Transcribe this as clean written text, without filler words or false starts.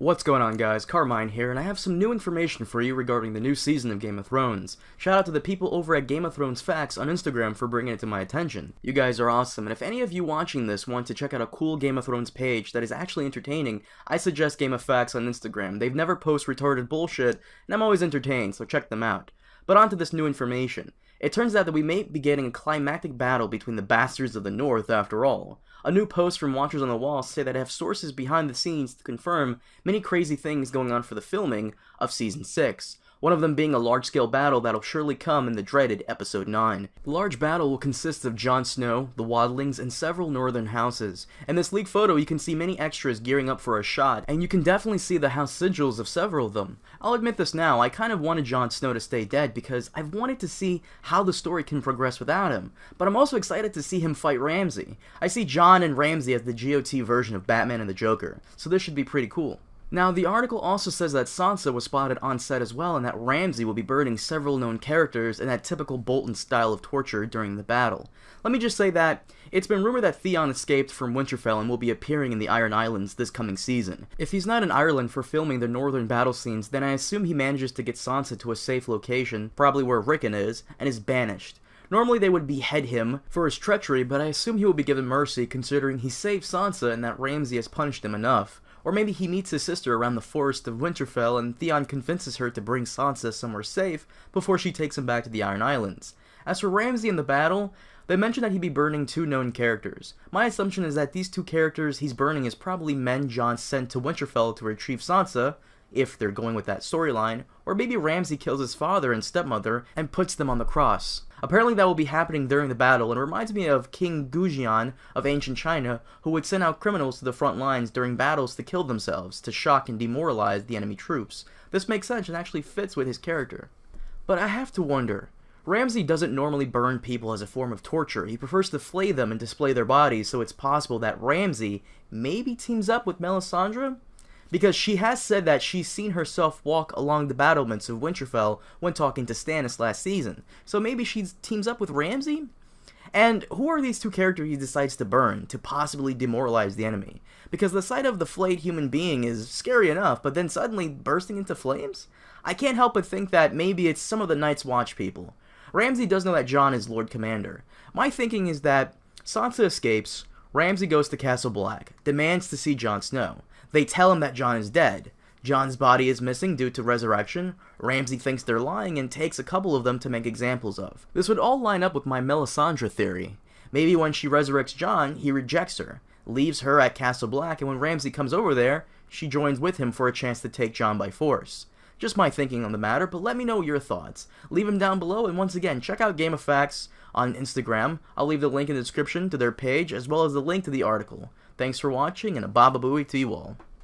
What's going on, guys? Carmine here, and I have some new information for you regarding the new season of Game of Thrones. Shout out to the people over at Game of Thrones Facts on Instagram for bringing it to my attention. You guys are awesome, and if any of you watching this want to check out a cool Game of Thrones page that is actually entertaining, I suggest Game of Facts on Instagram. They've never post retarded bullshit, and I'm always entertained, so check them out. But on to this new information. It turns out that we may be getting a climactic battle between the Bastards of the North after all. A new post from Watchers on the Wall say that I have sources behind the scenes to confirm many crazy things going on for the filming of Season 6. One of them being a large-scale battle that'll surely come in the dreaded Episode 9. The large battle will consist of Jon Snow, the Wildlings, and several northern houses. In this leaked photo, you can see many extras gearing up for a shot, and you can definitely see the house sigils of several of them. I'll admit this now, I kind of wanted Jon Snow to stay dead because I've wanted to see how the story can progress without him, but I'm also excited to see him fight Ramsay. I see Jon and Ramsay as the GOT version of Batman and the Joker, so this should be pretty cool. Now, the article also says that Sansa was spotted on set as well, and that Ramsay will be burning several known characters in that typical Bolton style of torture during the battle. Let me just say that it's been rumored that Theon escaped from Winterfell and will be appearing in the Iron Islands this coming season. If he's not in Ireland for filming the northern battle scenes, then I assume he manages to get Sansa to a safe location, probably where Rickon is, and is banished. Normally they would behead him for his treachery, but I assume he will be given mercy considering he saved Sansa and that Ramsay has punished him enough. Or maybe he meets his sister around the forest of Winterfell and Theon convinces her to bring Sansa somewhere safe before she takes him back to the Iron Islands. As for Ramsay in the battle, they mentioned that he'd be burning two known characters. My assumption is that these two characters he's burning is probably men Jon sent to Winterfell to retrieve Sansa, if they're going with that storyline, or maybe Ramsay kills his father and stepmother and puts them on the cross. Apparently that will be happening during the battle, and it reminds me of King Gujian of ancient China, who would send out criminals to the front lines during battles to kill themselves, to shock and demoralize the enemy troops. This makes sense and actually fits with his character. But I have to wonder, Ramsay doesn't normally burn people as a form of torture. He prefers to flay them and display their bodies, so it's possible that Ramsay maybe teams up with Melisandre? Because she has said that she's seen herself walk along the battlements of Winterfell when talking to Stannis last season. So maybe she teams up with Ramsay? And who are these two characters he decides to burn to possibly demoralize the enemy? Because the sight of the flayed human being is scary enough, but then suddenly bursting into flames? I can't help but think that maybe it's some of the Night's Watch people. Ramsay does know that Jon is Lord Commander. My thinking is that Sansa escapes, Ramsay goes to Castle Black, demands to see Jon Snow. They tell him that Jon is dead. Jon's body is missing due to resurrection. Ramsay thinks they're lying and takes a couple of them to make examples of. This would all line up with my Melisandre theory. Maybe when she resurrects Jon, he rejects her, leaves her at Castle Black, and when Ramsay comes over there, she joins with him for a chance to take Jon by force. Just my thinking on the matter, but let me know your thoughts. Leave them down below, and once again, check out Game of Facts on Instagram. I'll leave the link in the description to their page, as well as the link to the article. Thanks for watching, and a baba booey to you all.